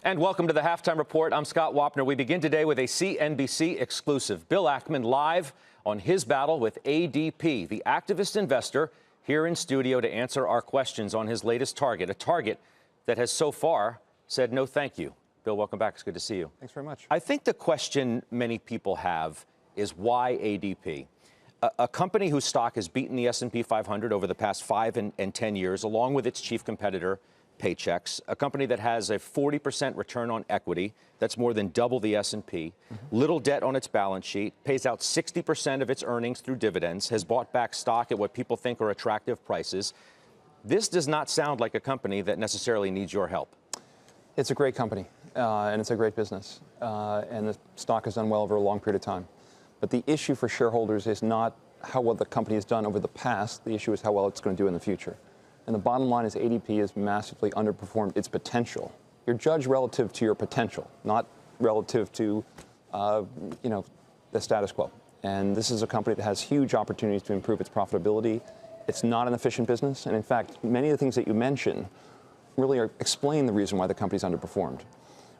And welcome to the Halftime Report. I'm Scott Wapner. We begin today with a CNBC exclusive. Bill Ackman live on his battle with ADP, the activist investor, here in studio to answer our questions on his latest target, a target that has so far said no thank you. Bill, welcome back. It's good to see you. Thanks very much. I think the question many people have is why ADP? A company whose stock has beaten the S&P 500 over the past 5 and 10 years, along with its chief competitor, Paychex, a company that has a 40% return on equity, that's more than double the S&P, little debt on its balance sheet, pays out 60% of its earnings through dividends, has bought back stock at what people think are attractive prices. This does not sound like a company that necessarily needs your help. It's a great company, and it's a great business, and the stock has done well over a long period of time. But the issue for shareholders is not how well the company has done over the past. The issue is how well it's going to do in the future. And the bottom line is ADP has massively underperformed its potential. You're judged relative to your potential, not relative to, the status quo. And this is a company that has huge opportunities to improve its profitability. It's not an efficient business. And in fact, many of the things that you mention really explain the reason why the company's underperformed.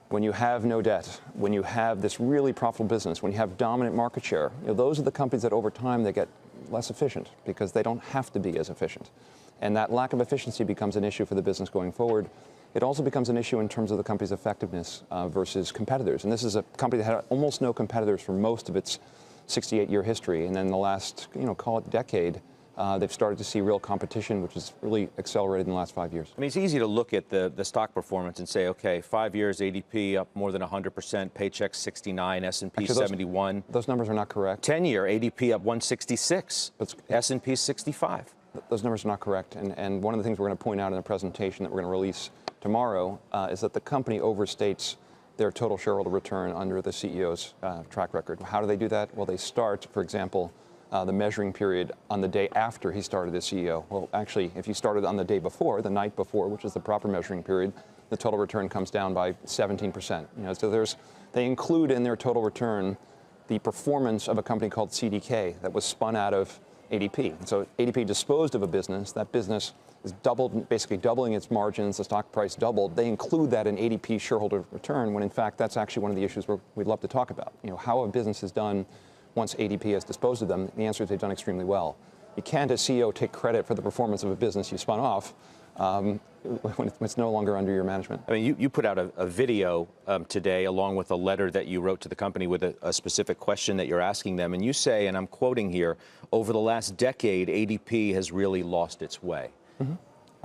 When you have no debt, when you have this really profitable business, when you have dominant market share, those are the companies that over time they get less efficient because they don't have to be as efficient. And that lack of efficiency becomes an issue for the business going forward. It also becomes an issue in terms of the company's effectiveness versus competitors. And this is a company that had almost no competitors for most of its 68-year history. And then the last, call it decade, they've started to see real competition, which has really accelerated in the last 5 years. I mean, it's easy to look at the stock performance and say, okay, 5 years, ADP up more than 100%, Paychex 69, S&P 71. Those numbers are not correct. 10-year, ADP up 166, S&P 65. Those numbers are not correct. And one of the things we're going to point out in the presentation that we're going to release tomorrow is that the company overstates their total shareholder return under the CEO's track record. How do they do that? Well, they start, for example, the measuring period on the day after he started as CEO. Well, actually, if you started on the day before, the night before, which is the proper measuring period, the total return comes down by 17%. So they include in their total return the performance of a company called CDK that was spun out of ADP. And so ADP disposed of a business. That business is basically doubling its margins. The stock price doubled. They include that in ADP shareholder return when, in fact, that's actually one of the issues we'd love to talk about. How a business is done once ADP has disposed of them. The answer is they've done extremely well. You can't, as CEO, take credit for the performance of a business you spun off when it's no longer under your management. I mean, you put out a video today along with a letter that you wrote to the company with a specific question that you're asking them. And you say, and I'm quoting here, over the last decade, ADP has really lost its way.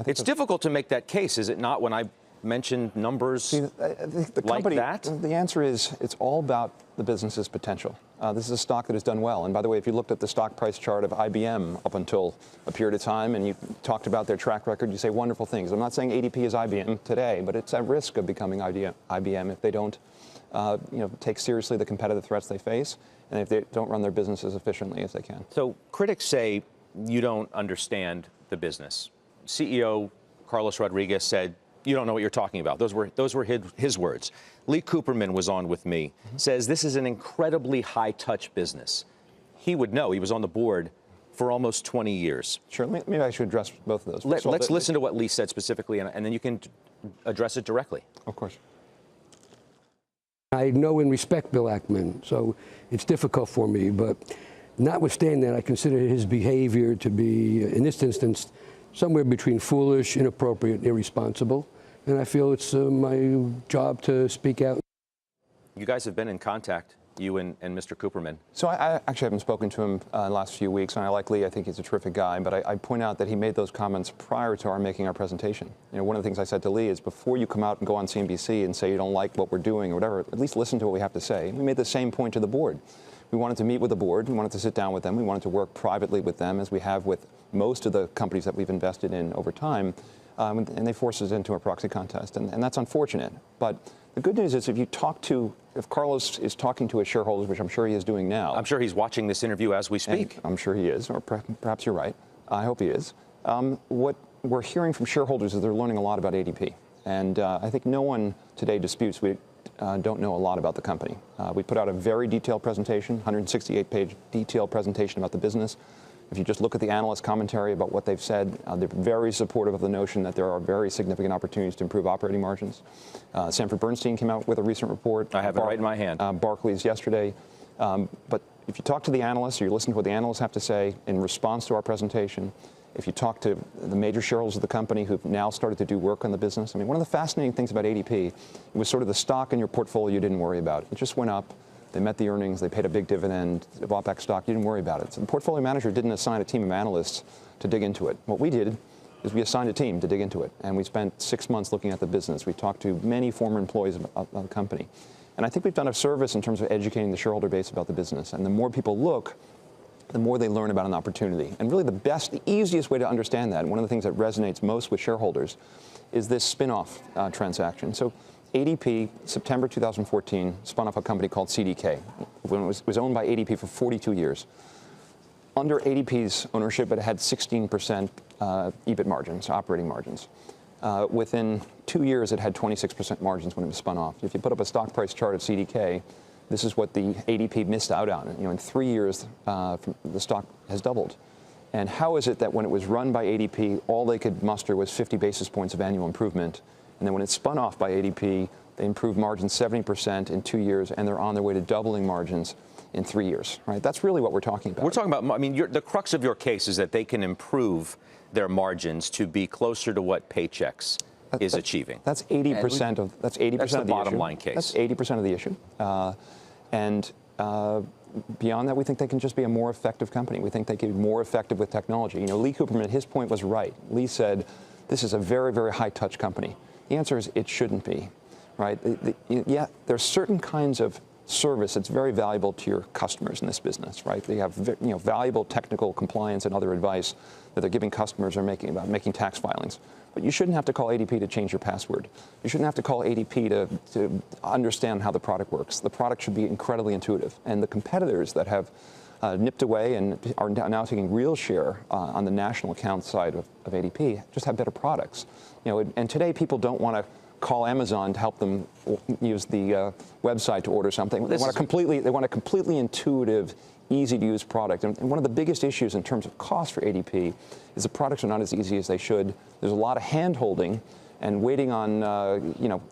It's difficult to make that case, is it not, when I mentioned numbers like that? The answer is it's all about the business's potential. This is a stock that has done well. And by the way, if you looked at the stock price chart of IBM up until a period of time and you talked about their track record, you say wonderful things. I'm not saying ADP is IBM today, but it's at risk of becoming IBM if they don't take seriously the competitive threats they face and if they don't run their business as efficiently as they can. So critics say you don't understand the business. CEO Carlos Rodriguez said, you don't know what you're talking about. Those were his words. Lee Cooperman was on with me, says this is an incredibly high-touch business. He would know. He was on the board for almost 20 years. Sure. Maybe I should address both of those. Let's listen to what Lee said specifically, and then you can address it directly. Of course. I know and respect Bill Ackman, so it's difficult for me. But notwithstanding that, I consider his behavior to be, in this instance, somewhere between foolish, inappropriate, irresponsible. And I feel it's my job to speak out. You guys have been in contact, you and Mr. Cooperman. So I actually haven't spoken to him in the last few weeks, and I like Lee. I think he's a terrific guy. But I point out that he made those comments prior to our making our presentation. One of the things I said to Lee is before you come out and go on CNBC and say you don't like what we're doing or whatever, at least listen to what we have to say. We made the same point to the board. We wanted to meet with the board. We wanted to sit down with them. We wanted to work privately with them, as we have with most of the companies that we've invested in over time. And they forced us into a proxy contest. And that's unfortunate. But the good news is if Carlos is talking to his shareholders, which I'm sure he is doing now. I'm sure he's watching this interview as we speak. I'm sure he is, or perhaps you're right. I hope he is. What we're hearing from shareholders is they're learning a lot about ADP. And I think no one today disputes we don't know a lot about the company. We put out a very detailed presentation, 168-page detailed presentation about the business. If you just look at the analyst commentary about what they've said, they're very supportive of the notion that there are very significant opportunities to improve operating margins. Sanford Bernstein came out with a recent report. I have it right in my hand. Barclays yesterday. But if you talk to the analysts, or you listen to what the analysts have to say in response to our presentation, if you talk to the major shareholders of the company who've now started to do work on the business, I mean, one of the fascinating things about ADP, it was sort of the stock in your portfolio you didn't worry about. It just went up. They met the earnings. They paid a big dividend. They bought back stock. You didn't worry about it. So the portfolio manager didn't assign a team of analysts to dig into it. What we did is we assigned a team to dig into it. And we spent 6 months looking at the business. We talked to many former employees of the company. And I think we've done a service in terms of educating the shareholder base about the business. And the more people look, the more they learn about an opportunity. And really the easiest way to understand that, and one of the things that resonates most with shareholders, is this spin-off transaction. So ADP, September 2014, spun off a company called CDK. When it was owned by ADP for 42 years. Under ADP's ownership, it had 16% EBIT margins, operating margins. Within 2 years, it had 26% margins when it was spun off. If you put up a stock price chart of CDK, this is what the ADP missed out on. In 3 years, the stock has doubled. And how is it that when it was run by ADP, all they could muster was 50 basis points of annual improvement? And then when it's spun off by ADP, they improved margins 70% in 2 years, and they're on their way to doubling margins in 3 years. Right? That's really what we're talking about. We're talking about, I mean, the crux of your case is that they can improve their margins to be closer to what Paychex is achieving. That's 80% of that's 80% that's the of the bottom issue. line case. That's 80% of the issue. Beyond that, we think they can just be a more effective company. We think they can be more effective with technology. Lee Cooperman, his point was right. Lee said, this is a very, very high-touch company. The answer is it shouldn't be, right? Yeah, there's certain kinds of service that's very valuable to your customers in this business, right? They have valuable technical compliance and other advice that they're giving customers or about making tax filings. But you shouldn't have to call ADP to change your password. You shouldn't have to call ADP to understand how the product works. The product should be incredibly intuitive. And the competitors that have nipped away and are now taking real share on the national account side of ADP just have better products. And today people don't want to call Amazon to help them use the website to order something. They want a completely intuitive, easy-to-use product. And one of the biggest issues in terms of cost for ADP is the products are not as easy as they should. There's a lot of hand-holding and waiting on,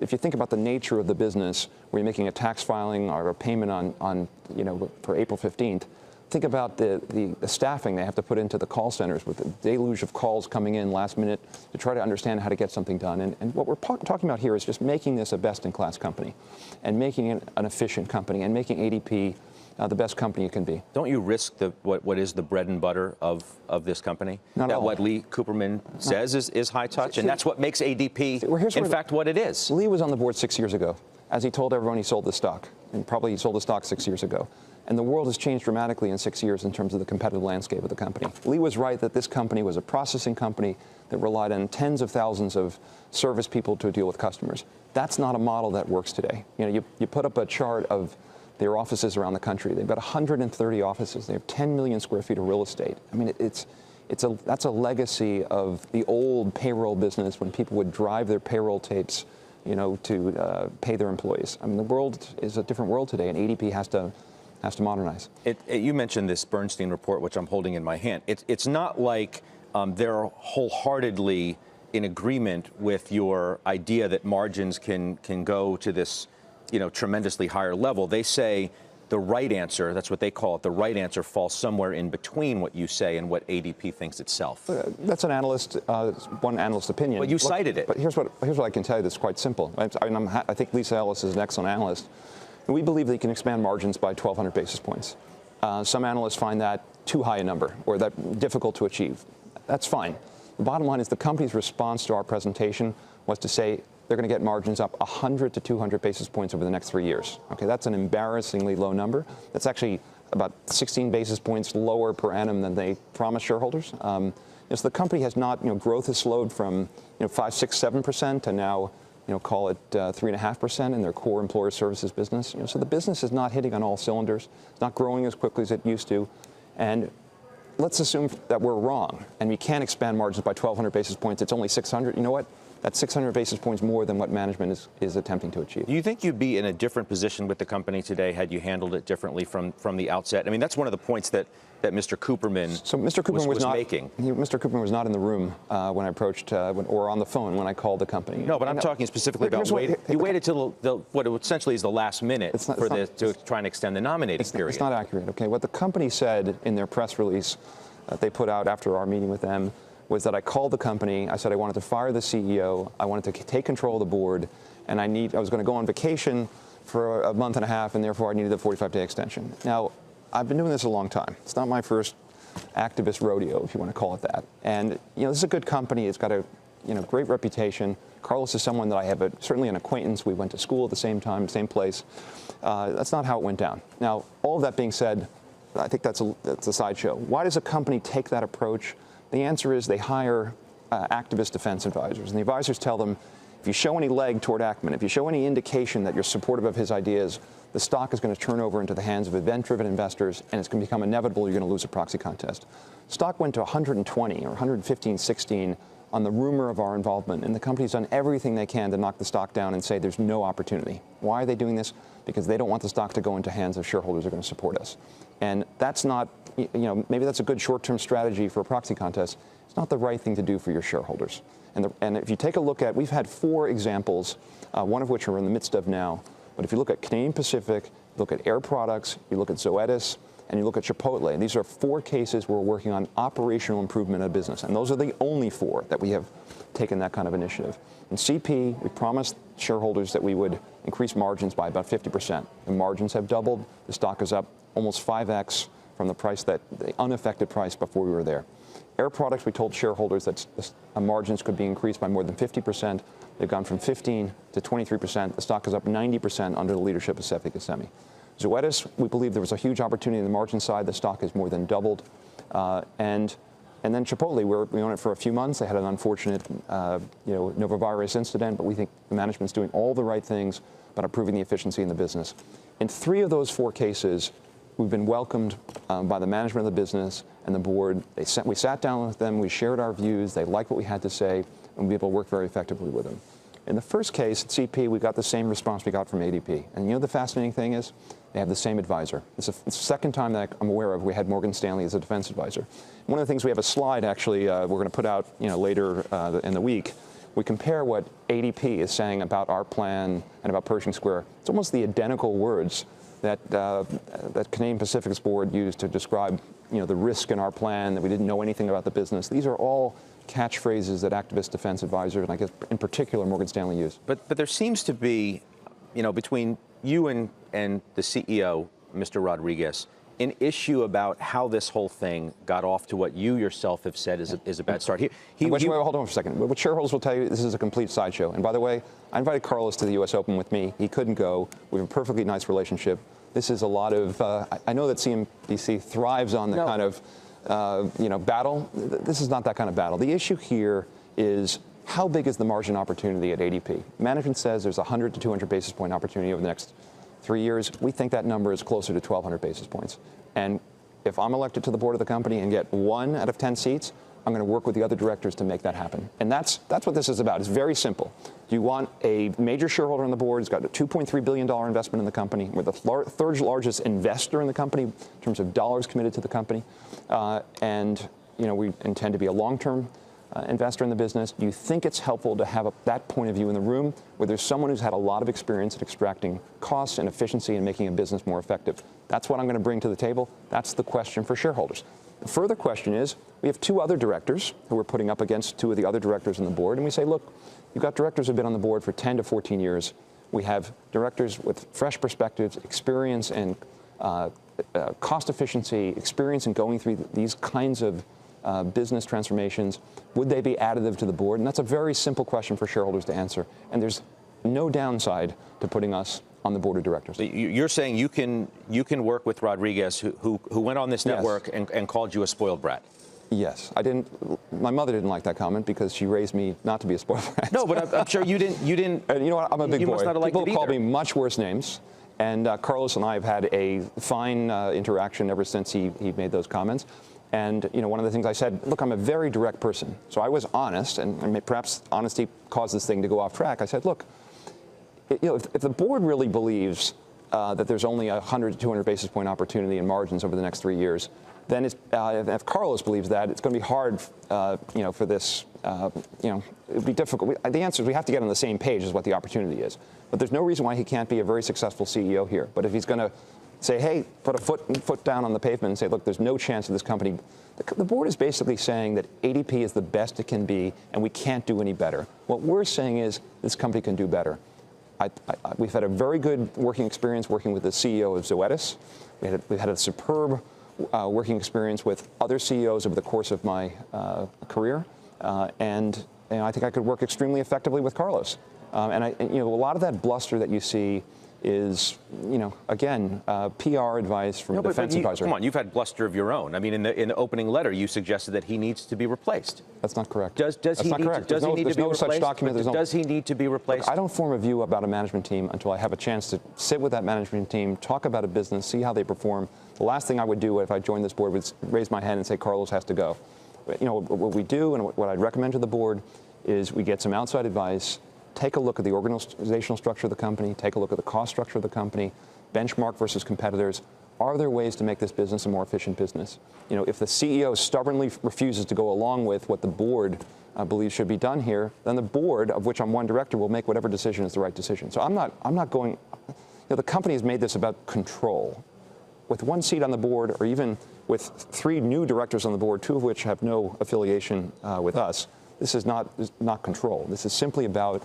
if you think about the nature of the business, where you're making a tax filing or a payment on for April 15th, think about the staffing they have to put into the call centers with the deluge of calls coming in last minute to try to understand how to get something done. And what we're talking about here is just making this a best-in-class company and making it an efficient company and making ADP the best company it can be. Don't you risk what is the bread and butter of this company? Not at all. What Lee Cooperman says is high touch, and that's what makes ADP, in fact, what it is. Lee was on the board 6 years ago, as he told everyone he sold the stock, and probably he sold the stock 6 years ago. And the world has changed dramatically in 6 years in terms of the competitive landscape of the company. Lee was right that this company was a processing company that relied on tens of thousands of service people to deal with customers. That's not a model that works today. You put up a chart of their offices around the country. They've got 130 offices. They have 10 million square feet of real estate. I mean, that's a legacy of the old payroll business when people would drive their payroll tapes, to pay their employees. I mean, the world is a different world today, and ADP has to modernize. You mentioned this Bernstein report, which I'm holding in my hand. It's not like they're wholeheartedly in agreement with your idea that margins can go to this, tremendously higher level. They say the right answer, that's what they call it, the right answer falls somewhere in between what you say and what ADP thinks itself. That's one analyst's opinion. But you cited it. But here's what I can tell you that's quite simple. I think Lisa Ellis is an excellent analyst. We believe they can expand margins by 1,200 basis points. Some analysts find that too high a number or that difficult to achieve. That's fine. The bottom line is the company's response to our presentation was to say they're going to get margins up 100 to 200 basis points over the next 3 years. Okay, that's an embarrassingly low number. That's actually about 16 basis points lower per annum than they promised shareholders. So the company has not, growth has slowed from 5, 6, 7% to now, call it 3.5% in their core employer services business. So the business is not hitting on all cylinders. It's not growing as quickly as it used to. And let's assume that we're wrong and we can't expand margins by 1,200 basis points. It's only 600. You know what? That's 600 basis points more than what management is attempting to achieve. Do you think you'd be in a different position with the company today had you handled it differently from the outset? I mean, that's one of the points that Mr. Cooperman, was making. Mr. Cooperman was not in the room when I approached, or on the phone when I called the company. No, but I'm talking specifically about you waited till what essentially is the last minute to try and extend the nominating period. It's not accurate. Okay, what the company said in their press release that they put out after our meeting with them was that I called the company. I said I wanted to fire the CEO. I wanted to take control of the board, and I was going to go on vacation for a month and a half, and therefore I needed a 45-day extension. Now, I've been doing this a long time. It's not my first activist rodeo, if you want to call it that. And this is a good company. It's got a great reputation. Carlos is someone that I have certainly an acquaintance. We went to school at the same time, same place. That's not how it went down. Now, all of that being said, I think that's a sideshow. Why does a company take that approach? The answer is they hire activist defense advisors, and the advisors tell them, if you show any leg toward Ackman, if you show any indication that you're supportive of his ideas, the stock is going to turn over into the hands of event-driven investors, and it's going to become inevitable you're going to lose a proxy contest. Stock went to 120 or 115, 16 on the rumor of our involvement, and the company's done everything they can to knock the stock down and say there's no opportunity. Why are they doing this? Because they don't want the stock to go into hands of shareholders who are going to support us. And that's not, maybe that's a good short-term strategy for a proxy contest. It's not the right thing to do for your shareholders. And if you take a look at, we've had 4 examples, one of which we're in the midst of now. But if you look at Canadian Pacific, look at Air Products, you look at Zoetis, and you look at Chipotle, and these are 4 cases where we're working on operational improvement of business. And those are the only 4 that we have taken that kind of initiative. In CP, we promised shareholders that we would increase margins by about 50%. The margins have doubled. The stock is up almost 5x from the unaffected price before we were there. Air Products, we told shareholders that margins could be increased by more than 50%. They've gone from 15 to 23%. The stock is up 90% under the leadership of Sefi Ghasemi. Zoetis, we believe there was a huge opportunity on the margin side. The stock has more than doubled. And then Chipotle, we own it for a few months. They had an unfortunate novavirus incident, but we think the management's doing all the right things about improving the efficiency in the business. In 3 of those 4 cases, we've been welcomed by the management of the business and the board. We sat down with them, we shared our views, they liked what we had to say, and we were able to work very effectively with them. In the first case, at CP, we got the same response we got from ADP. And the fascinating thing is, they have the same advisor. It's the second time that I'm aware of we had Morgan Stanley as a defense advisor. One of the things, we have a slide, actually, we're going to put out later in the week. We compare what ADP is saying about our plan and about Pershing Square. It's almost the identical words that Canadian Pacific's board used to describe the risk in our plan, that we didn't know anything about the business. These are all catchphrases that activist defense advisors, and I guess in particular Morgan Stanley, use. But there seems to be, between you and the CEO, Mr. Rodriguez, an issue about how this whole thing got off to what you yourself have said is a bad start. Hold on for a second. What shareholders will tell you, this is a complete sideshow. And by the way, I invited Carlos to the U.S. Open with me. He couldn't go. We have a perfectly nice relationship. This is a lot of, I know that CNBC thrives on the kind of, battle. This is not that kind of battle. The issue here is, how big is the margin opportunity at ADP? Management says there's 100 to 200 basis point opportunity over the next 3 years. We think that number is closer to 1,200 basis points. And if I'm elected to the board of the company and get 1 out of 10 seats, I'm going to work with the other directors to make that happen. And that's what this is about. It's very simple. You want a major shareholder on the board who's got a $2.3 billion investment in the company. We're the 3rd largest investor in the company in terms of dollars committed to the company. And we intend to be a long-term investor in the business. Do you think it's helpful to have that point of view in the room, where there's someone who's had a lot of experience at extracting costs and efficiency and making a business more effective? That's what I'm going to bring to the table. That's the question for shareholders. The further question is, we have 2 other directors who we're putting up against 2 of the other directors on the board, and we say, look, you've got directors who have been on the board for 10 to 14 years. We have directors with fresh perspectives, experience and cost efficiency, experience in going through these kinds of business transformations. Would they be additive to the board? And that's a very simple question for shareholders to answer. And there's no downside to putting us on the board of directors. You're saying you can work with Rodriguez, who went on this network and called you a spoiled brat? Yes, I didn't. My mother didn't like that comment because she raised me not to be a spoiled brat. No, but I'm sure you didn't. And you know what? I'm a big boy. Must not have liked People it call either. me much worse names. And Carlos and I have had a fine interaction ever since he made those comments. And one of the things I said, look, I'm a very direct person. So I was honest, and perhaps honesty caused this thing to go off track. I said, look, if the board really believes that there's only 100 to 200 basis point opportunity in margins over the next 3 years, then if Carlos believes that, it's going to be hard, for this, it'd be difficult. The answer is we have to get on the same page as what the opportunity is. But there's no reason why he can't be a very successful CEO here. But if he's going to say, hey, put a foot down on the pavement and say, look, there's no chance of this company. The board is basically saying that ADP is the best it can be, and we can't do any better. What we're saying is this company can do better. We've had a very good working experience working with the CEO of Zoetis. We've had a superb working experience with other CEOs over the course of my career, and I think I could work extremely effectively with Carlos. And a lot of that bluster that you see is, again, PR advice from a defense advisor. Come on, you've had bluster of your own. I mean, in the opening letter, you suggested that he needs to be replaced. That's not correct. Does he need to be replaced? Look, I don't form a view about a management team until I have a chance to sit with that management team, talk about a business, see how they perform. The last thing I would do if I joined this board was raise my hand and say Carlos has to go. What we do and what I'd recommend to the board is we get some outside advice. Take a look at the organizational structure of the company, take a look at the cost structure of the company, benchmark versus competitors. Are there ways to make this business a more efficient business? If the CEO stubbornly refuses to go along with what the board believes should be done here, then the board, of which I'm one director, will make whatever decision is the right decision. So I'm not going, the company has made this about control. With one seat on the board, or even with 3 new directors on the board, 2 of which have no affiliation with us, this is not control. This is simply about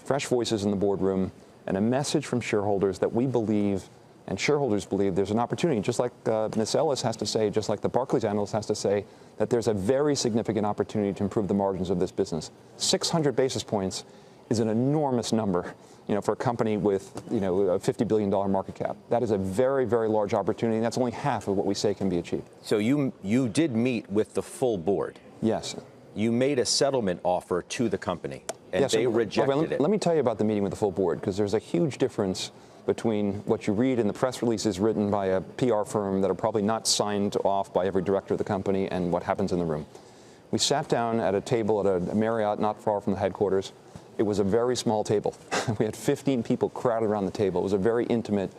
fresh voices in the boardroom and a message from shareholders that we believe and shareholders believe there's an opportunity, just like Ms. Ellis has to say, just like the Barclays analyst has to say, that there's a very significant opportunity to improve the margins of this business. 600 basis points is an enormous number, for a company with, a $50 billion market cap. That is a very, very large opportunity, and that's only half of what we say can be achieved. So you did meet with the full board? Yes. You made a settlement offer to the company, and they rejected it. Let me tell you about the meeting with the full board, because there's a huge difference between what you read in the press releases written by a PR firm that are probably not signed off by every director of the company and what happens in the room. We sat down at a table at a Marriott not far from the headquarters. It was a very small table. We had 15 people crowded around the table. It was a very intimate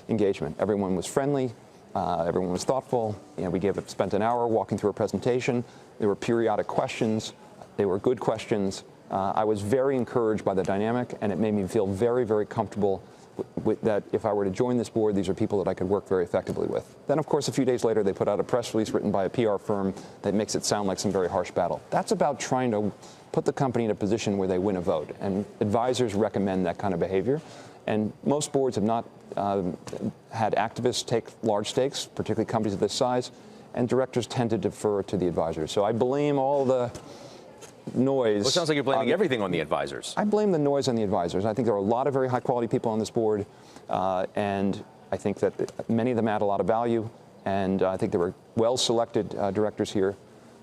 engagement. Everyone was friendly. Everyone was thoughtful. We spent an hour walking through a presentation. There were periodic questions. They were good questions. I was very encouraged by the dynamic, and it made me feel very, very comfortable with that if I were to join this board, these are people that I could work very effectively with. Then, of course, a few days later, they put out a press release written by a PR firm that makes it sound like some very harsh battle. That's about trying to put the company in a position where they win a vote, and advisors recommend that kind of behavior. And most boards have not had activists take large stakes, particularly companies of this size, and directors tend to defer to the advisors. So I blame all the noise. Well, it sounds like you're blaming everything on the advisors. I blame the noise on the advisors. I think there are a lot of very high-quality people on this board, and I think that many of them add a lot of value, and I think there were well-selected directors here.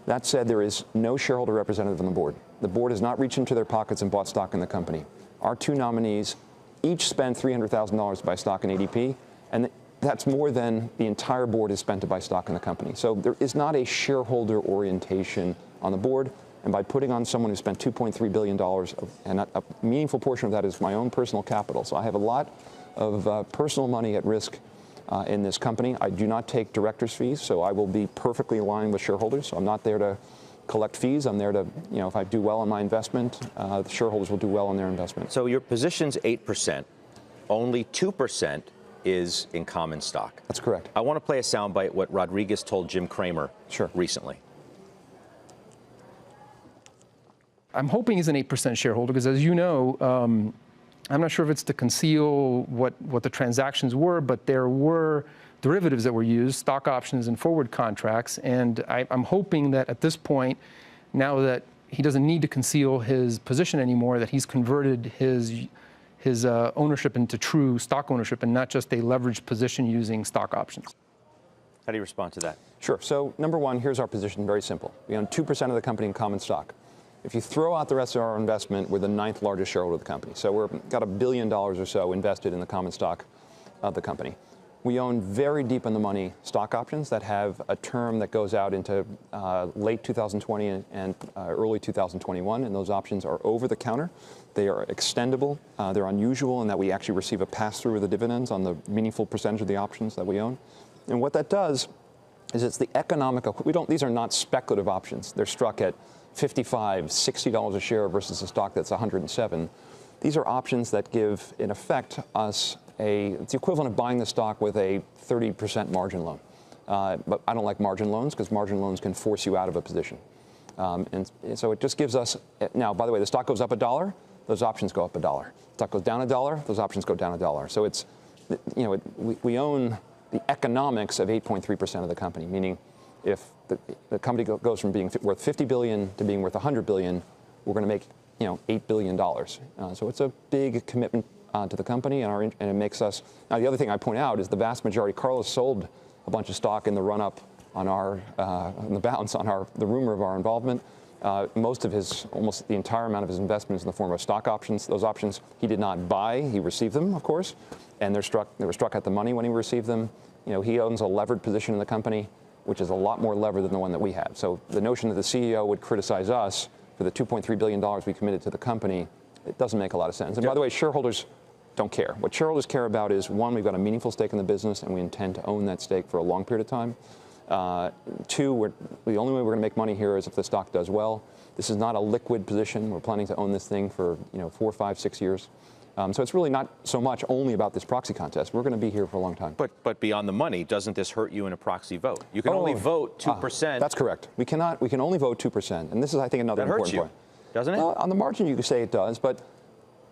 That said, there is no shareholder representative on the board. The board has not reached into their pockets and bought stock in the company. Our 2 nominees each spent $300,000 to buy stock in ADP, and that's more than the entire board has spent to buy stock in the company. So there is not a shareholder orientation on the board. And by putting on someone who spent $2.3 billion, and a meaningful portion of that is my own personal capital. So I have a lot of personal money at risk in this company. I do not take director's fees, so I will be perfectly aligned with shareholders. So I'm not there to collect fees. I'm there to, if I do well on my investment, the shareholders will do well on their investment. So your position's 8%. Only 2% is in common stock. That's correct. I want to play a soundbite what Rodriguez told Jim Cramer recently. I'm hoping he's an 8% shareholder because, as you know, I'm not sure if it's to conceal what the transactions were, but there were derivatives that were used, stock options and forward contracts. And I'm hoping that at this point, now that he doesn't need to conceal his position anymore, that he's converted his ownership into true stock ownership and not just a leveraged position using stock options. How do you respond to that? Sure. So, number one, here's our position, very simple. We own 2% of the company in common stock. If you throw out the rest of our investment, we're the 9th largest shareholder of the company. So we've got $1 billion or so invested in the common stock of the company. We own very deep in the money stock options that have a term that goes out into late 2020 and early 2021, and those options are over the counter. They are extendable. They're unusual in that we actually receive a pass-through of the dividends on the meaningful percentage of the options that we own. And what that does is it's the economic, these are not speculative options. They're struck at $55, $60 a share versus a stock that's 107. These are options that give, in effect, us it's the equivalent of buying the stock with a 30% margin loan. But I don't like margin loans because margin loans can force you out of a position. And so it just gives us, now, by the way, the stock goes up $1, those options go up $1. Stock goes down $1, those options go down $1. So it's, we own the economics of 8.3% of the company, meaning if the company goes from being worth $50 billion to being worth $100 billion, we're going to make $8 billion. So it's a big commitment to the company, and it makes us. Now, the other thing I point out is the vast majority. Carlos sold a bunch of stock in the run-up on the bounce on the rumor of our involvement. Almost the entire amount of his investment is in the form of stock options. Those options he did not buy; he received them, of course, and they were struck at the money when he received them. He owns a levered position in the company, which is a lot more levered than the one that we have. So the notion that the CEO would criticize us for the $2.3 billion we committed to the company, it doesn't make a lot of sense. And by the way, shareholders don't care. What shareholders care about is, one, we've got a meaningful stake in the business, and we intend to own that stake for a long period of time. Two, the only way we're going to make money here is if the stock does well. This is not a liquid position. We're planning to own this thing for 4, 5, 6 years. So it's really not so much only about this proxy contest. We're going to be here for a long time. But beyond the money, doesn't this hurt you in a proxy vote? You can only vote 2%. That's correct. We can only vote 2%. And this is, I think, another important point. Doesn't it? On the margin, you could say it does. But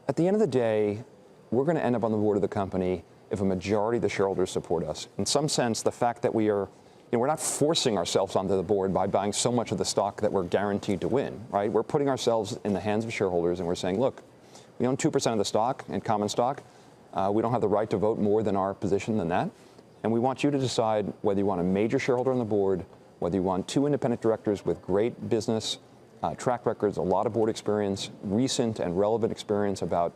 at the end of the day, we're going to end up on the board of the company if a majority of the shareholders support us. In some sense, the fact that we're not forcing ourselves onto the board by buying so much of the stock that we're guaranteed to win, right? We're putting ourselves in the hands of shareholders, and we're saying, look, we own 2% of the stock and common stock. We don't have the right to vote more than our position than that. And we want you to decide whether you want a major shareholder on the board, whether you want 2 independent directors with great business track records, a lot of board experience, recent and relevant experience about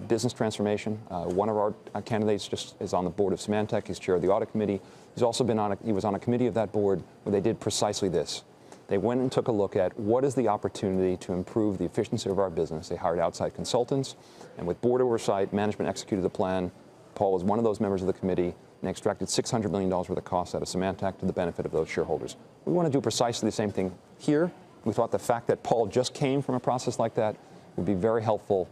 business transformation. One of our candidates just is on the board of Symantec. He's chair of the audit committee. He's also he was on a committee of that board where they did precisely this. They went and took a look at what is the opportunity to improve the efficiency of our business. They hired outside consultants, and with board oversight, management executed the plan. Paul was one of those members of the committee and extracted $600 million worth of costs out of Symantec to the benefit of those shareholders. We want to do precisely the same thing here. We thought the fact that Paul just came from a process like that would be very helpful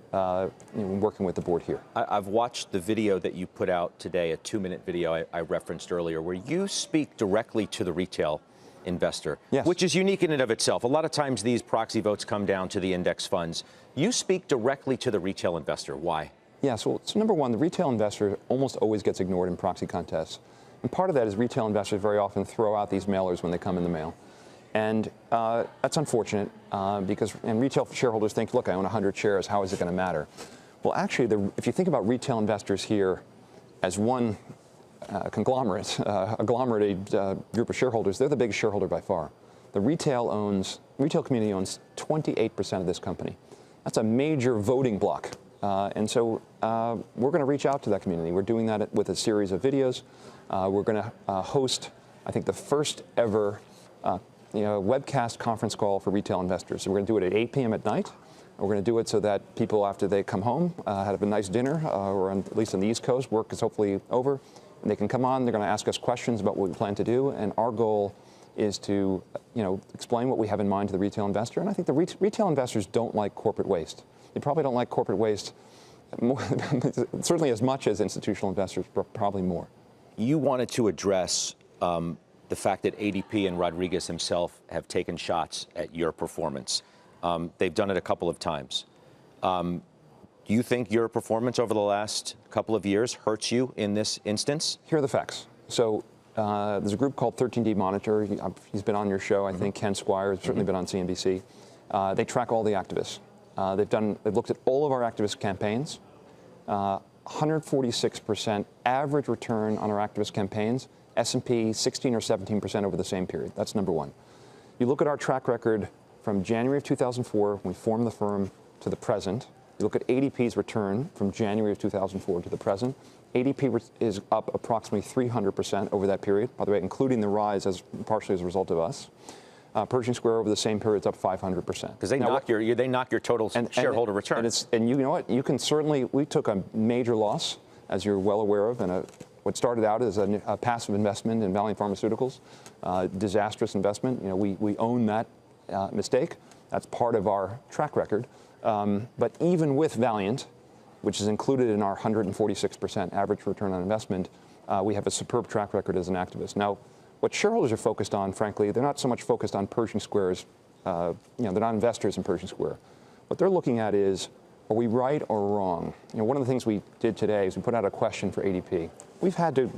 in working with the board here. I've watched the video that you put out today, a 2-minute video I referenced earlier, where you speak directly to the retail investor, yes, which is unique in and of itself. A lot of times these proxy votes come down to the index funds. You speak directly to the retail investor. Why? Yeah, so number one, the retail investor almost always gets ignored in proxy contests. And part of that is retail investors very often throw out these mailers when they come in the mail. And that's unfortunate because retail shareholders think, look, I own 100 shares. How is it going to matter? Well, actually, if you think about retail investors here as one conglomerate, agglomerated group of shareholders, they're the biggest shareholder by far. The retail community owns 28% of this company. That's a major voting block. And so we're going to reach out to that community. We're doing that with a series of videos. We're going to host, I think, the first ever webcast conference call for retail investors. So we're going to do it at 8 p.m. at night. We're going to do it so that people, after they come home, have a nice dinner, or at least on the East Coast, work is hopefully over, and they can come on. They're going to ask us questions about what we plan to do, and our goal is to, explain what we have in mind to the retail investor. And I think the retail investors don't like corporate waste. They probably don't like corporate waste more, certainly as much as institutional investors, but probably more. You wanted to address the fact that ADP and Rodriguez himself have taken shots at your performance. They've done it a couple of times. Do you think your performance over the last couple of years hurts you in this instance? Here are the facts. So there's a group called 13D Monitor. He's been on your show, I think. Ken Squire has certainly been on CNBC. They track all the activists. They've looked at all of our activist campaigns. 146% average return on our activist campaigns. S&P 16 or 17% over the same period. That's number one. You look at our track record from January of 2004, when we formed the firm, to the present, You look at ADP's return from January of 2004 to the present. ADP is up approximately 300% over that period, by the way, including the rise partially as a result of us. Pershing Square over the same period is up 500%. Because they knock your total shareholder return. And you know what? You can certainly, we took a major loss, as you're well aware of, and what started out as a passive investment in Valiant Pharmaceuticals, disastrous investment. You know, we own that mistake. That's part of our track record. But even with Valiant, which is included in our 146% average return on investment, we have a superb track record as an activist. Now, what shareholders are focused on, frankly, they're not so much focused on Pershing Square's, they're not investors in Pershing Square. What they're looking at is, are we right or wrong? One of the things we did today is we put out a question for ADP. We've had to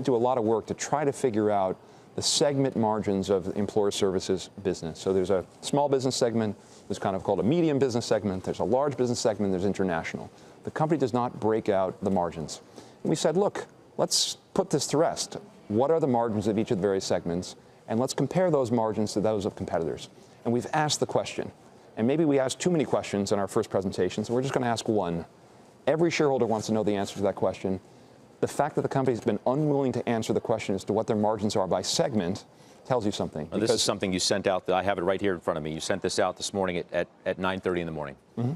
do a lot of work to try to figure out the segment margins of the employer services business. So there's a small business segment, there's kind of called a medium business segment, there's a large business segment, there's international. The company does not break out the margins. And we said, look, let's put this to rest. What are the margins of each of the various segments? And let's compare those margins to those of competitors. And we've asked the question. And maybe we asked too many questions in our first presentation, so we're just going to ask one. Every shareholder wants to know the answer to that question. The fact that the company's been unwilling to answer the question as to what their margins are by segment tells you something. This is something you sent out. I have it right here in front of me. You sent this out this morning at 9:30 in the morning. Mm-hmm.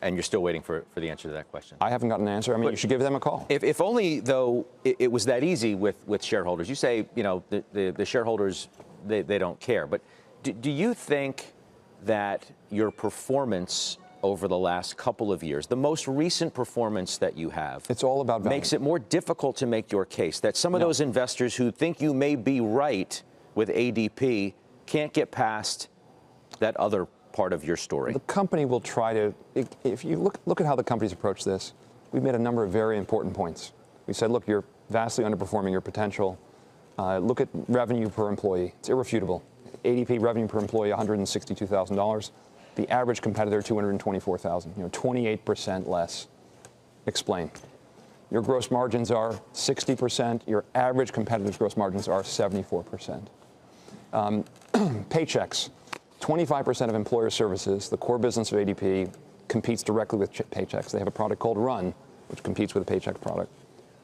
And you're still waiting for the answer to that question. I haven't gotten an answer. I mean, you should give them a call. If only, though, it was that easy with shareholders. You say, the shareholders, they don't care. But do you think that your performance over the last couple of years, the most recent performance that you have, it's all about value, makes it more difficult to make your case that some of those investors who think you may be right with ADP can't get past that other part of your story? The company will try to, if you look at how the company's approached this, we've made a number of very important points. We said, look, you're vastly underperforming your potential. Look at revenue per employee. It's irrefutable. ADP revenue per employee, $162,000. The average competitor, $224,000. 28% less. Explain. Your gross margins are 60%. Your average competitor's gross margins are 74%. Paychecks. 25% of employer services, the core business of ADP, competes directly with Paychecks. They have a product called Run, which competes with a Paycheck product.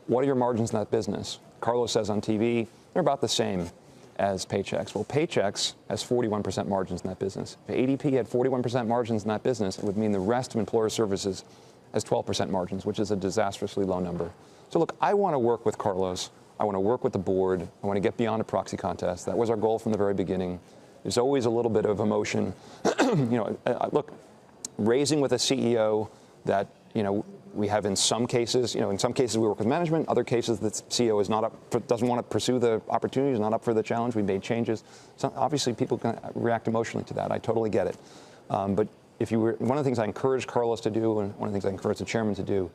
What are your margins in that business? Carlos says on TV, they're about the same as Paychecks. Well, Paychecks has 41% margins in that business. If ADP had 41% margins in that business, it would mean the rest of employer services has 12% margins, which is a disastrously low number. So look, I want to work with Carlos. I want to work with the board. I want to get beyond a proxy contest. That was our goal from the very beginning. There's always a little bit of emotion. Look, raising with a CEO that, we have in some cases, in some cases we work with management, other cases the CEO is not up doesn't want to pursue the opportunity, is not up for the challenge. We made changes. So obviously people can react emotionally to that. I totally get it. But one of the things I encourage Carlos to do, and one of the things I encourage the chairman to do,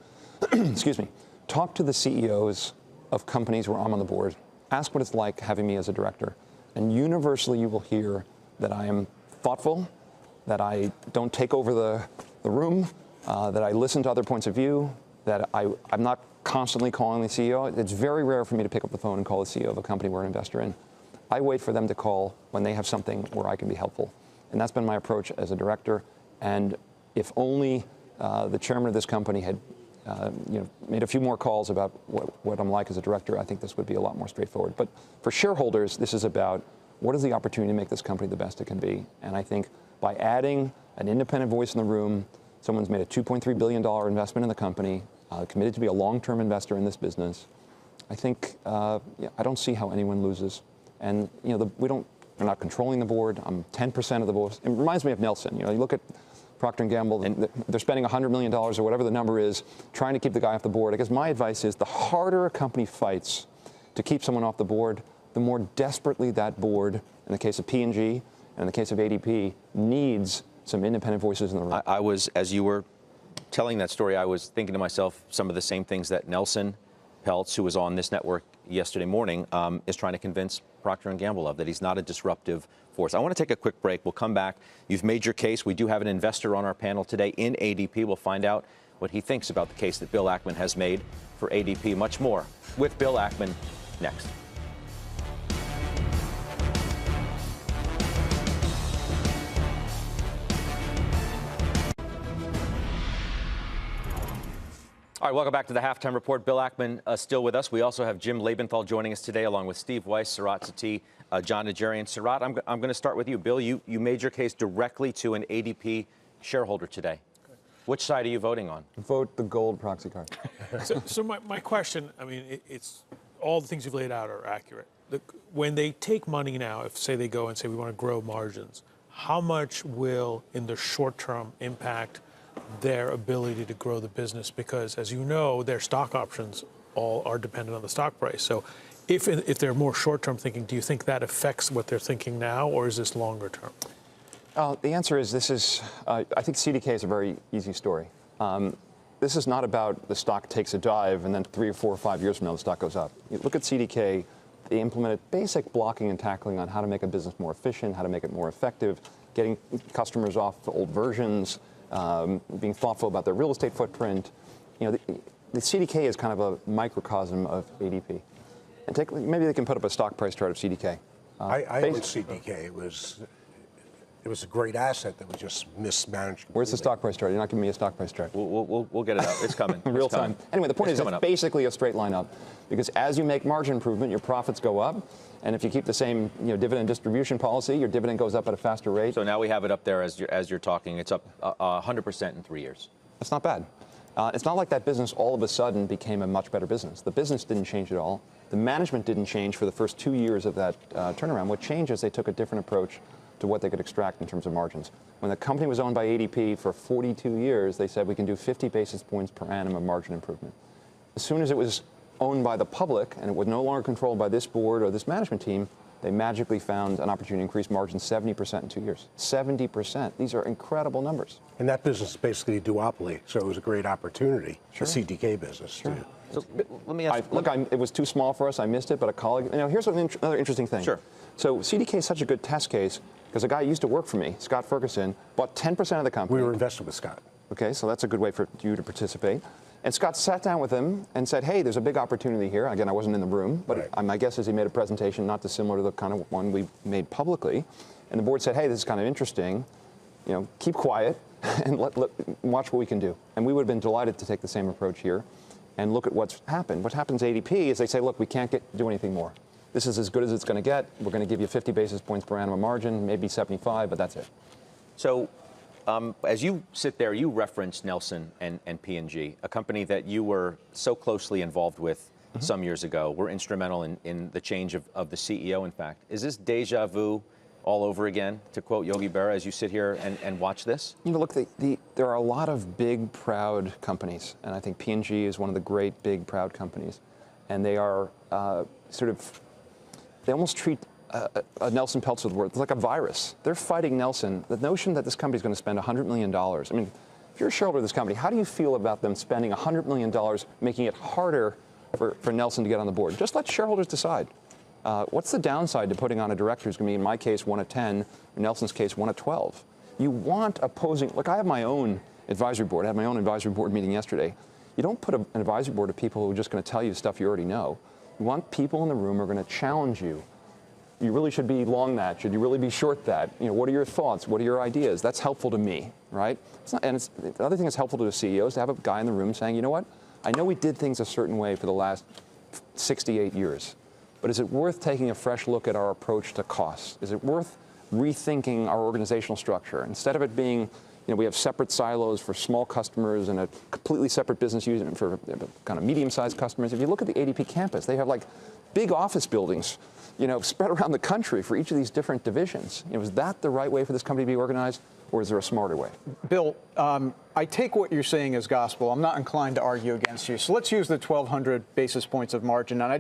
excuse me, talk to the CEOs of companies where I'm on the board. Ask what it's like having me as a director. And universally you will hear that I am thoughtful, that I don't take over the room, that I listen to other points of view, that I'm not constantly calling the CEO. It's very rare for me to pick up the phone and call the CEO of a company we're an investor in. I wait for them to call when they have something where I can be helpful. And that's been my approach as a director. And if only the chairman of this company had made a few more calls about what I'm like as a director, I think this would be a lot more straightforward. But for shareholders, this is about what is the opportunity to make this company the best it can be. And I think by adding an independent voice in the room, someone's made a $2.3 billion investment in the company, committed to be a long-term investor in this business, I think, I don't see how anyone loses. And, we're not controlling the board. I'm 10% of the board. It reminds me of Nelson. You look at Procter & Gamble, and they're spending $100 million or whatever the number is, trying to keep the guy off the board. I guess my advice is the harder a company fights to keep someone off the board, the more desperately that board, in the case of P&G and in the case of ADP, needs some independent voices in the room. I was, as you were telling that story, I was thinking to myself some of the same things that Nelson Peltz, who was on this network yesterday morning, is trying to convince Procter & Gamble of, that he's not a disruptive force. I want to take a quick break. We'll come back. You've made your case. We do have an investor on our panel today in ADP. We'll find out what he thinks about the case that Bill Ackman has made for ADP. Much more with Bill Ackman next. All right, welcome back to the Halftime Report. Bill Ackman still with us. We also have Jim Lebenthal joining us today, along with Steve Weiss, Sarat Satie, John Najarian. Sarat, I'm going to start with you. Bill, you made your case directly to an ADP shareholder today. Which side are you voting on? Vote the gold proxy card. So my question, I mean, it's all the things you've laid out are accurate. When they take money now, if say they go and say we want to grow margins, how much will, in the short term, impact their ability to grow the business? Because, as you know, their stock options all are dependent on the stock price. So if they're more short-term thinking, do you think that affects what they're thinking now, or is this longer term? The answer is this is, I think CDK is a very easy story. This is not about the stock takes a dive and then 3 or 4 or 5 years from now the stock goes up. You look at CDK, they implemented basic blocking and tackling on how to make a business more efficient, how to make it more effective, getting customers off old versions, being thoughtful about their real estate footprint. You know, the CDK is kind of a microcosm of ADP. And maybe they can put up a stock price chart of CDK. I own CDK. It was a great asset that was just mismanaged. Where's the stock price chart? You're not giving me a stock price chart. We'll get it up. It's coming. Real time. Anyway, the point is it's basically a straight line up, because as you make margin improvement, your profits go up, and if you keep the same dividend distribution policy, your dividend goes up at a faster rate. So now we have it up there as you're talking. It's up 100% in 3 years. That's not bad. It's not like that business all of a sudden became a much better business. The business didn't change at all. The management didn't change for the first 2 years of that turnaround. What changed is they took a different approach to what they could extract in terms of margins. When the company was owned by ADP for 42 years, they said we can do 50 basis points per annum of margin improvement. As soon as it was owned by the public and it was no longer controlled by this board or this management team, they magically found an opportunity to increase margins 70% in 2 years. 70%. These are incredible numbers. And that business is basically a duopoly, so it was a great opportunity, the CDK business. Sure. So let me ask. It was too small for us. I missed it, but a colleague. Here's another interesting thing. Sure. So CDK is such a good test case because a guy who used to work for me, Scott Ferguson, bought 10% of the company. We were invested with Scott. Okay, so that's a good way for you to participate. And Scott sat down with him and said, hey, there's a big opportunity here. Again, I wasn't in the room, but right. My guess is he made a presentation not dissimilar to the kind of one we made publicly. And the board said, hey, this is kind of interesting. Keep quiet and watch what we can do. And we would have been delighted to take the same approach here and look at what's happened. What happens at ADP is they say, look, we can't do anything more. This is as good as it's going to get. We're going to give you 50 basis points per annum of margin, maybe 75, but that's it. So as you sit there, you referenced Nelson and P&G, a company that you were so closely involved with some years ago, were instrumental in the change of the CEO, in fact. Is this deja vu all over again, to quote Yogi Berra, as you sit here and watch this? Look, there are a lot of big, proud companies, and I think P&G is one of the great, big, proud companies. And they are they almost treat a Nelson Peltz word. It's like a virus. They're fighting Nelson. The notion that this company is going to spend $100 million. I mean, if you're a shareholder of this company, how do you feel about them spending $100 million, making it harder for Nelson to get on the board? Just let shareholders decide. What's the downside to putting on a director who's going to be, in my case, 1 of 10, in Nelson's case, 1 of 12? You want opposing. Look, I have my own advisory board. I had my own advisory board meeting yesterday. You don't put an advisory board of people who are just going to tell you stuff you already know. You want people in the room who are going to challenge you. You really should be long that. Should you really be short that? What are your thoughts? What are your ideas? That's helpful to me, right? The other thing that's helpful to the CEO is to have a guy in the room saying, you know what? I know we did things a certain way for the last 68 years, but is it worth taking a fresh look at our approach to costs? Is it worth rethinking our organizational structure? Instead of it being, we have separate silos for small customers and a completely separate business unit for kind of medium-sized customers. If you look at the ADP campus, they have like big office buildings, spread around the country for each of these different divisions. Is that the right way for this company to be organized, or is there a smarter way? Bill, I take what you're saying as gospel. I'm not inclined to argue against you. So let's use the 1,200 basis points of margin. And I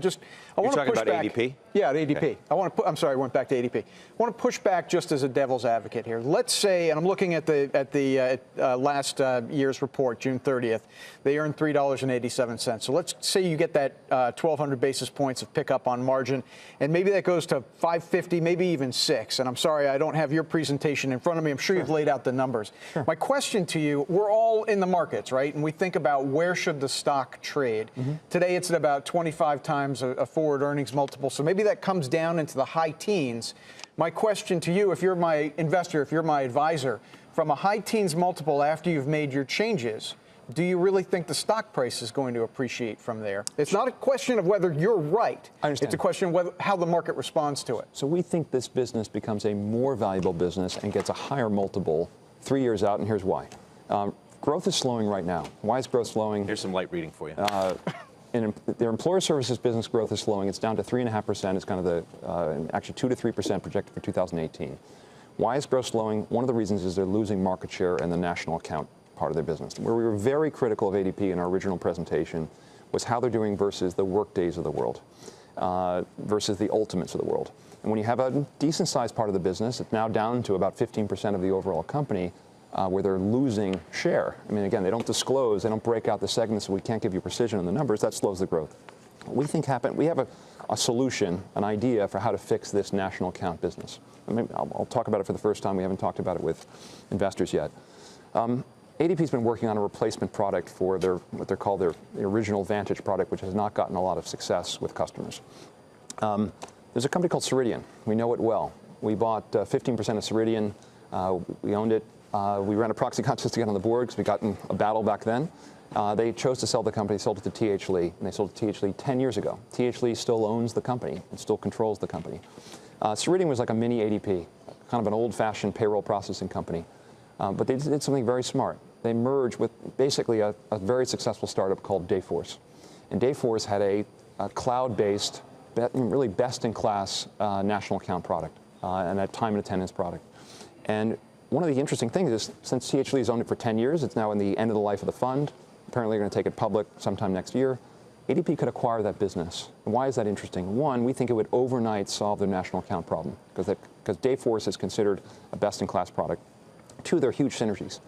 want to push back. ADP? Yeah, at ADP. Okay. I'm sorry, I went back to ADP. I want to push back just as a devil's advocate here. Let's say, and I'm looking at the last year's report, June 30th, they earned $3.87. So let's say you get that 1,200 basis points of pickup on margin, and maybe that goes to 550, maybe even 6. And I'm sorry, I don't have your presentation in front of me. I'm sure you've laid out the numbers. Sure. My question to you, we're all in the markets, right? And we think about where should the stock trade. Today it's at about 25 times a forward earnings multiple. So maybe that comes down into the high teens. My question to you, if you're my investor, if you're my advisor, from a high teens multiple after you've made your changes, do you really think the stock price is going to appreciate from there? It's not a question of whether you're right. I understand. It's a question of how the market responds to it. So we think this business becomes a more valuable business and gets a higher multiple 3 years out, and here's why. Growth is slowing right now. Why is growth slowing? Here's some light reading for you. Their employer services business growth is slowing. It's down to 3.5%. It's kind of the actually 2 to 3% projected for 2018. Why is growth slowing? One of the reasons is they're losing market share in the national account part of their business. Where we were very critical of ADP in our original presentation was how they're doing versus the Workdays of the world, versus the Ultimates of the world. And when you have a decent-sized part of the business, it's now down to about 15% of the overall company, where they're losing share. I mean, again, they don't disclose, they don't break out the segments, so we can't give you precision on the numbers. That slows the growth. What we think happened, we have a solution, an idea for how to fix this national account business. I mean, I'll talk about it for the first time. We haven't talked about it with investors yet. ADP's been working on a replacement product for what they're called their original Vantage product, which has not gotten a lot of success with customers. There's a company called Ceridian. We know it well. We bought 15% of Ceridian. We owned it. We ran a proxy contest to get on the board because we got in a battle back then. They chose to sell the company, sold it to T.H. Lee, and they sold it to T.H. Lee 10 years ago. T.H. Lee still owns the company and still controls the company. Ceridian was like a mini ADP, kind of an old-fashioned payroll processing company. But they did something very smart. They merged with basically a very successful startup called Dayforce. And Dayforce had a cloud-based, really best-in-class national account product and a time and attendance product. And one of the interesting things is, since T.H. Lee has owned it for 10 years, it's now in the end of the life of the fund. Apparently, they're going to take it public sometime next year. ADP could acquire that business. And why is that interesting? One, we think it would overnight solve their national account problem because Dayforce is considered a best-in-class product. Two, there are huge synergies.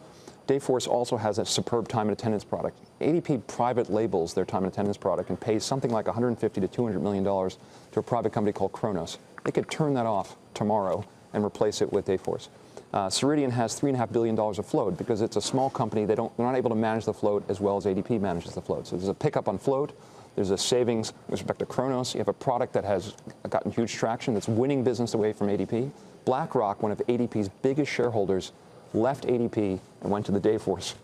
Dayforce also has a superb time and attendance product. ADP private labels their time and attendance product and pays something like $150 to $200 million to a private company called Kronos. They could turn that off tomorrow and replace it with Dayforce. Ceridian has $3.5 billion of float because it's a small company. They're not able to manage the float as well as ADP manages the float. So there's a pickup on float. There's a savings with respect to Kronos. You have a product that has gotten huge traction that's winning business away from ADP. BlackRock, one of ADP's biggest shareholders, left ADP and went to the Dayforce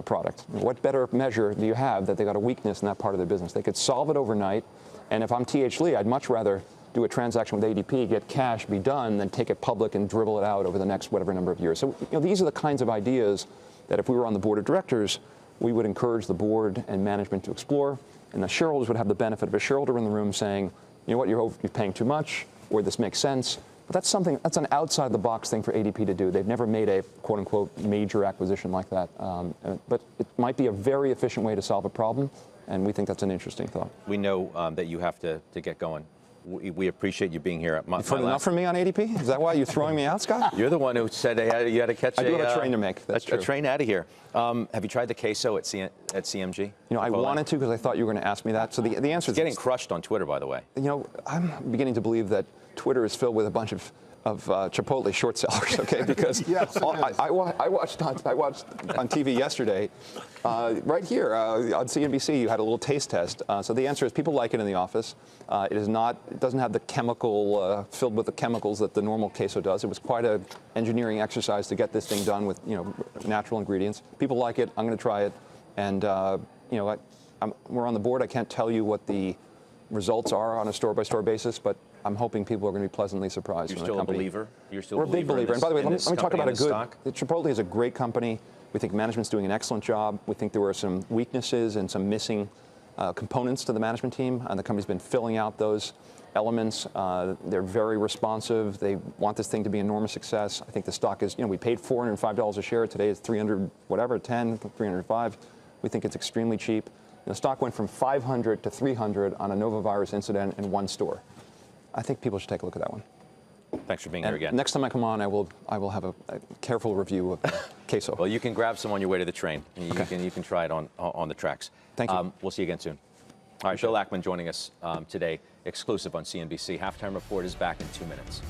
product. What better measure do you have that they got a weakness in that part of their business? They could solve it overnight, and if I'm T.H. Lee, I'd much rather do a transaction with ADP, get cash, be done, than take it public and dribble it out over the next whatever number of years. So these are the kinds of ideas that if we were on the board of directors, we would encourage the board and management to explore, and the shareholders would have the benefit of a shareholder in the room saying, you know what, you're paying too much, or this makes sense. But that's an outside-the-box thing for ADP to do. They've never made a, quote-unquote, major acquisition like that. But it might be a very efficient way to solve a problem, and we think that's an interesting thought. We know that you have to get going. We appreciate you being here. You've heard enough from me on ADP? Is that why you're throwing me out, Scott? You're the one who said you had to catch I do have a train to make. That's true. A train out of here. Have you tried the queso at CMG? You know, I wanted to because I thought you were going to ask me that. So the answer is... Getting crushed on Twitter, by the way. You know, I'm beginning to believe that Twitter is filled with a bunch of Chipotle short sellers, okay? Because Yes, I watched on TV yesterday, right here on CNBC, you had a little taste test. So the answer is people like it in the office. It doesn't have the chemical, filled with the chemicals that the normal queso does. It was quite an engineering exercise to get this thing done with, natural ingredients. People like it. I'm going to try it. And, we're on the board. I can't tell you what the results are on a store-by-store basis, but I'm hoping people are going to be pleasantly surprised. You're still a believer? We're a big believer. And by the way, let me talk about stock? Chipotle is a great company. We think management's doing an excellent job. We think there were some weaknesses and some missing components to the management team, and the company's been filling out those elements. They're very responsive. They want this thing to be an enormous success. I think the stock is, we paid $405 a share. Today it's 300, whatever, 10, 305. We think it's extremely cheap. The stock went from 500 to 300 on a Novavirus incident in one store. I think people should take a look at that one. Thanks for being here again. Next time I come on, I will have a careful review of queso. Well, you can grab some on your way to the train. You can try it on the tracks. Thank you. We'll see you again soon. All right, Bill Ackman joining us today, exclusive on CNBC. Halftime Report is back in 2 minutes.